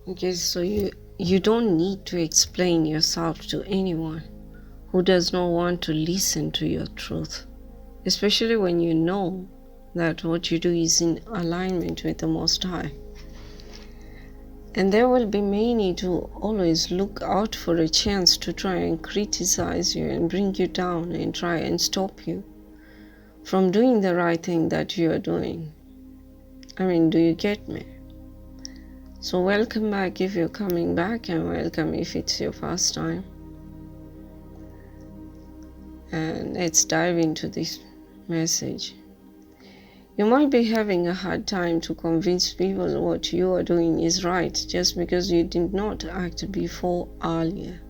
Okay, so you don't need to explain yourself to anyone who does not want to listen to your truth, especially when you know that what you do is in alignment with the Most High. And there will be many to always look out for a chance to try and criticize you and bring you down and try and stop you from doing the right thing that you are doing. I mean, do you get me? So welcome back if you're coming back, and welcome if it's your first time. And let's dive into this message. You might be having a hard time to convince people what you are doing is right just because you did not act before earlier.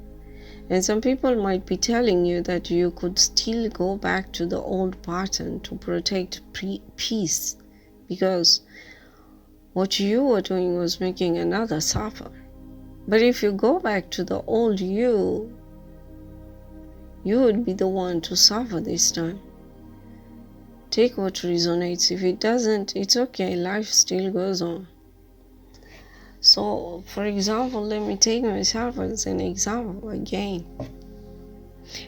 And some people might be telling you that you could still go back to the old pattern to protect peace because what you were doing was making another suffer. But if you go back to the old you would be the one to suffer this time. Take what resonates. If it doesn't, it's okay. Life still goes on. So, for example, let me take myself as an example again.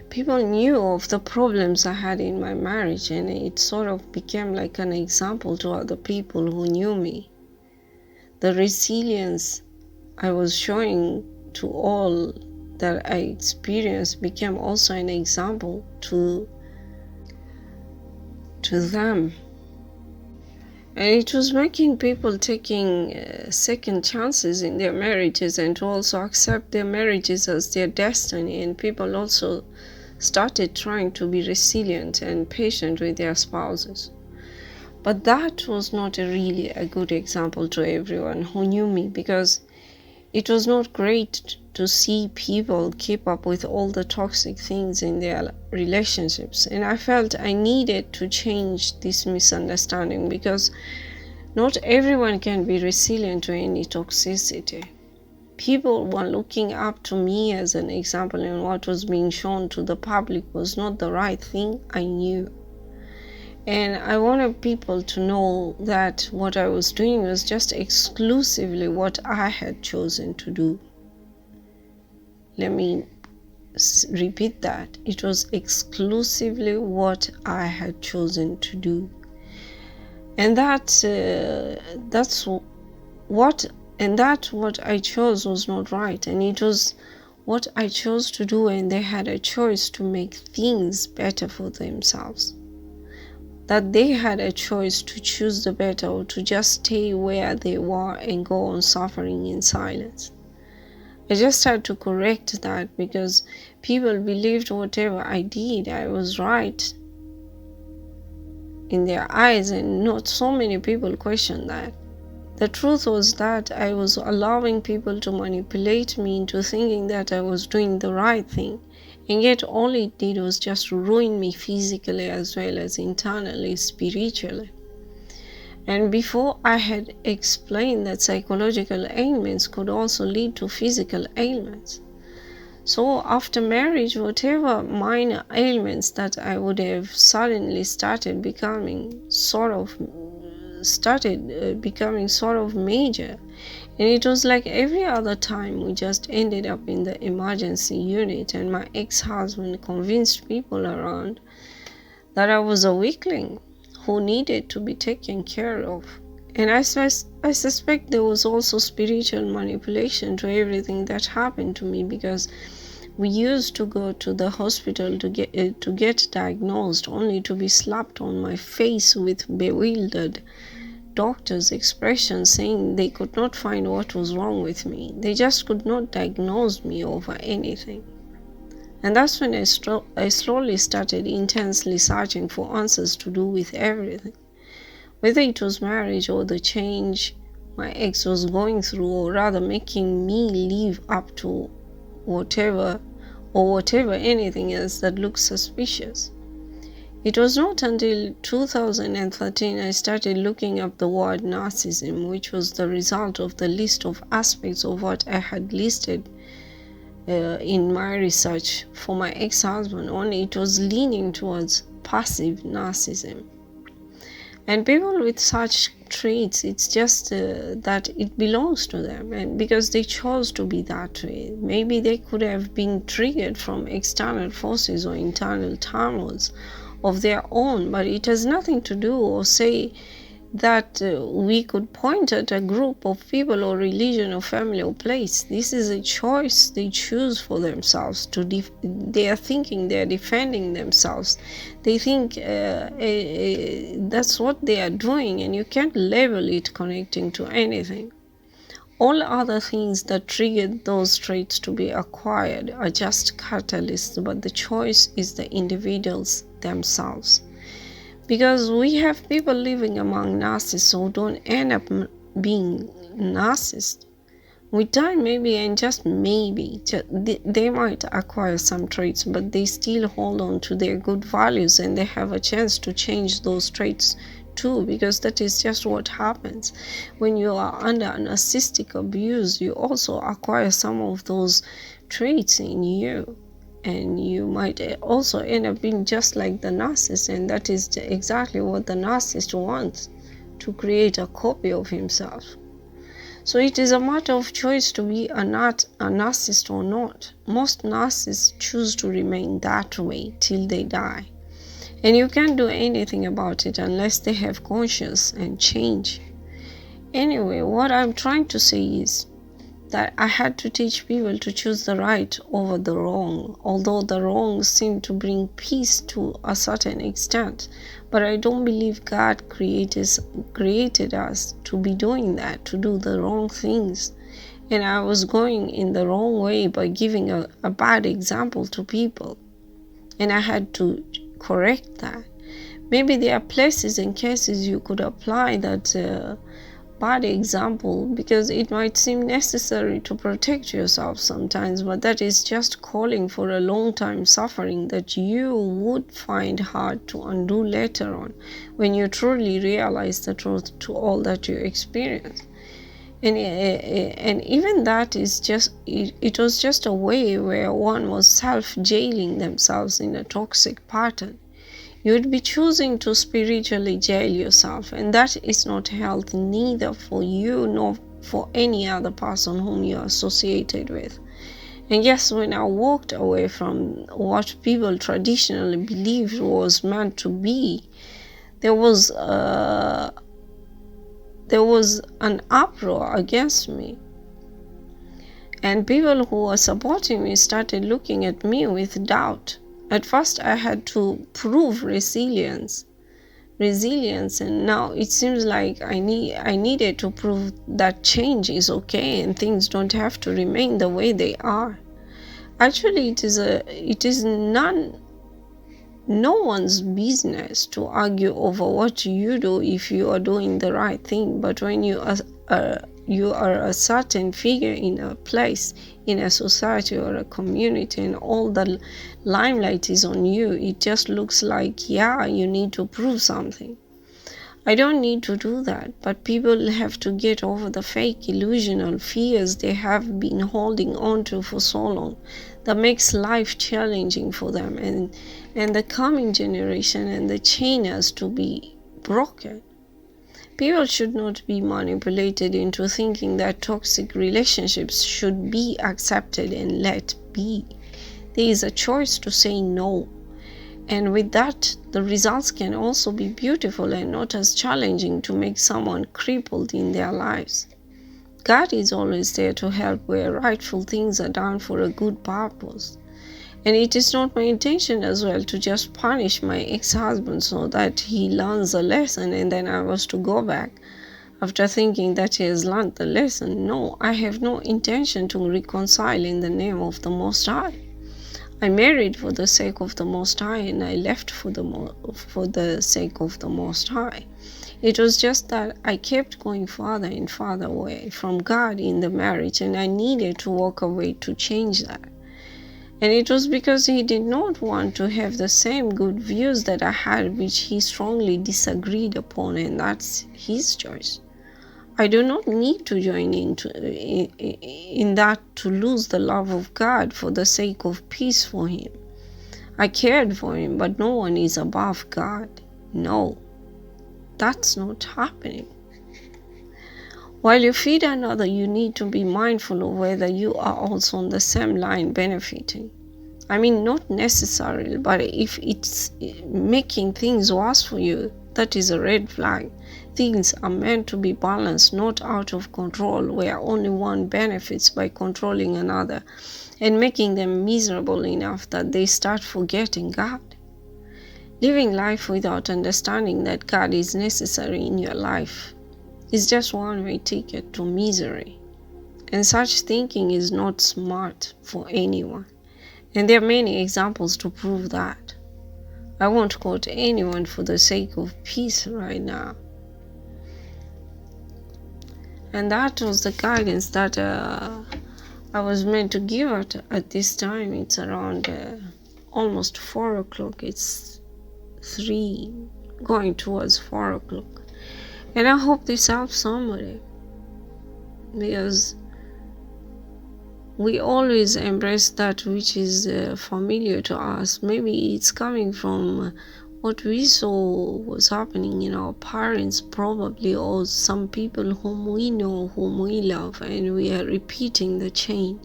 People knew of the problems I had in my marriage, and it sort of became like an example to other people who knew me. The resilience I was showing to all that I experienced became also an example to them. And it was making people taking second chances in their marriages and to also accept their marriages as their destiny. And people also started trying to be resilient and patient with their spouses. But that was not really a good example to everyone who knew me, because it was not great to see people keep up with all the toxic things in their relationships. And I felt I needed to change this misunderstanding, because not everyone can be resilient to any toxicity. People were looking up to me as an example, and what was being shown to the public was not the right thing. I knew. And I wanted people to know that what I was doing was just exclusively what I had chosen to do. Let me repeat that. It was exclusively what I had chosen to do. And what I chose was not right. And it was what I chose to do, and they had a choice to make things better for themselves. That they had a choice to choose the better or to just stay where they were and go on suffering in silence. I just had to correct that, because people believed whatever I did, I was right in their eyes, and not so many people questioned that. The truth was that I was allowing people to manipulate me into thinking that I was doing the right thing. And yet all it did was just ruin me physically as well as internally, spiritually. And before I had explained that psychological ailments could also lead to physical ailments. So after marriage, whatever minor ailments that I would have suddenly started becoming sort of major. And it was like every other time we just ended up in the emergency unit, and my ex-husband convinced people around that I was a weakling who needed to be taken care of. And I suspect there was also spiritual manipulation to everything that happened to me, because we used to go to the hospital to get diagnosed, only to be slapped on my face with bewildered doctors' expressions saying they could not find what was wrong with me. They just could not diagnose me over anything. And that's when I slowly started intensely searching for answers to do with everything. Whether it was marriage or the change my ex was going through, or rather making me live up to whatever anything else that looked suspicious. It was not until 2013 I started looking up the word narcissism, which was the result of the list of aspects of what I had listed in my research for my ex-husband, only it was leaning towards passive narcissism. And people with such traits, it's just that it belongs to them, and because they chose to be that way. Maybe they could have been triggered from external forces or internal turmoils of their own, but it has nothing to do or say that we could point at a group of people or religion or family or place. This is a choice they choose for themselves. They are thinking they are defending themselves. They think that's what they are doing, and you can't label it connecting to anything. All other things that triggered those traits to be acquired are just catalysts, but the choice is the individuals themselves. Because we have people living among narcissists who don't end up being narcissists. With time, maybe, and just maybe, they might acquire some traits, but they still hold on to their good values, and they have a chance to change those traits too, because that is just what happens. When you are under narcissistic abuse, you also acquire some of those traits in you. And you might also end up being just like the narcissist, and that is exactly what the narcissist wants, to create a copy of himself. So it is a matter of choice to be a narcissist or not. Most narcissists choose to remain that way till they die, and you can't do anything about it unless they have conscience and change. Anyway, what I'm trying to say is that I had to teach people to choose the right over the wrong, although the wrong seemed to bring peace to a certain extent. But I don't believe God created us to be doing that, to do the wrong things. And I was going in the wrong way by giving a bad example to people. And I had to correct that. Maybe there are places and cases you could apply that bad example, because it might seem necessary to protect yourself sometimes, but that is just calling for a long time suffering that you would find hard to undo later on when you truly realize the truth to all that you experience. And even that is just, it was just a way where one was self-jailing themselves in a toxic pattern. You would be choosing to spiritually jail yourself, and that is not healthy, neither for you nor for any other person whom you are associated with. And yes, when I walked away from what people traditionally believed was meant to be, there was an uproar against me. And people who were supporting me started looking at me with doubt. At first, I had to prove resilience, and now it seems like I needed to prove that change is okay and things don't have to remain the way they are. Actually, it is no one's business to argue over what you do if you are doing the right thing. But when you are a certain figure in a place, in a society or a community, and all the limelight is on you, it just looks like, yeah, you need to prove something. I don't need to do that, but people have to get over the fake illusional fears they have been holding on to for so long, that makes life challenging for them and the coming generation, and the chain has to be broken. People should not be manipulated into thinking that toxic relationships should be accepted and let be. There is a choice to say no. And with that, the results can also be beautiful and not as challenging to make someone crippled in their lives. God is always there to help where rightful things are done for a good purpose. And it is not my intention as well to just punish my ex-husband so that he learns a lesson and then I was to go back after thinking that he has learned the lesson. No, I have no intention to reconcile in the name of the Most High. I married for the sake of the Most High, and I left for the sake of the Most High. It was just that I kept going farther and farther away from God in the marriage, and I needed to walk away to change that. And it was because he did not want to have the same good views that I had, which he strongly disagreed upon, and that's his choice. I do not need to join in that to lose the love of God for the sake of peace for him. I cared for him, but no one is above God. No. that's not happening. While you feed another, you need to be mindful of whether you are also on the same line benefiting. I mean, not necessarily, but if it's making things worse for you, that is a red flag. Things are meant to be balanced, not out of control, where only one benefits by controlling another and making them miserable enough that they start forgetting God. Living life without understanding that God is necessary in your life is just one-way ticket to misery. And such thinking is not smart for anyone. And there are many examples to prove that. I won't quote anyone for the sake of peace right now. And that was the guidance that I was meant to give at this time. It's around almost 4 o'clock. It's 3 going towards 4 o'clock. And I hope this helps somebody, because we always embrace that which is familiar to us. Maybe it's coming from what we saw was happening in our parents, probably, or some people whom we know, whom we love, and we are repeating the chain,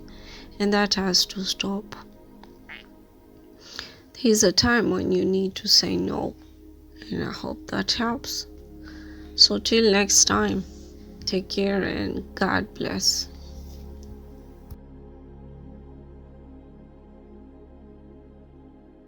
and that has to stop. There's a time when you need to say no, and I hope that helps. So till next time, take care and God bless.